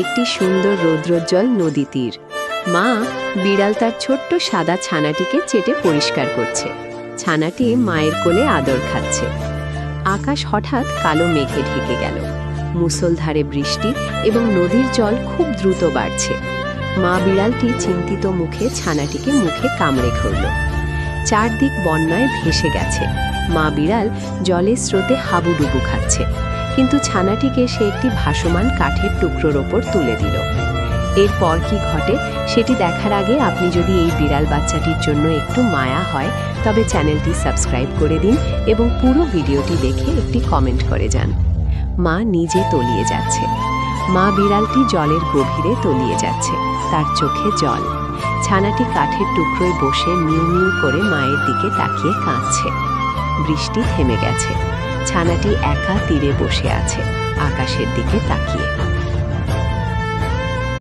একটি সুন্দর রৌদ্রোজ্জ্বল নদী তীর। মা বিড়াল তার ছোট্ট সাদা ছানাটিকে চেটে পরিষ্কার করছে। ছানাটি মায়ের কোলে আদর খাচ্ছে। আকাশ হঠাৎ কালো মেঘে ঢেকে গেল। মুষলধারে বৃষ্টি এবং নদীর জল খুব দ্রুত বাড়ছে। মা বিড়ালটি চিন্তিত মুখে ছানাটিকে মুখে কামড়ে ধরল। চারদিক বন্যায় ভেসে গেছে। মা বিড়াল জলের স্রোতে হাবুডুবু খাচ্ছে, কিন্তু ছানাটিকে সে একটি ভাসমান কাঠের টুকরোর ওপর তুলে দিল। এরপর কি ঘটে সেটি দেখার আগে আপনি যদি এই বিড়াল বাচ্চাটির জন্য একটু মায়া হয় তবে চ্যানেলটি সাবস্ক্রাইব করে দিন এবং পুরো ভিডিওটি দেখে একটি কমেন্ট করে যান। মা নিজে তলিয়ে যাচ্ছে। মা বিড়ালটি জলের গভীরে তলিয়ে যাচ্ছে, তার চোখে জল। ছানাটি কাঠের টুকরোয় বসে মিউ মিউ করে মায়ের দিকে তাকিয়ে কাঁদছে। বৃষ্টি থেমে গেছে। ছানাটি একা তীরে বসে আছে, আকাশের দিকে তাকিয়ে।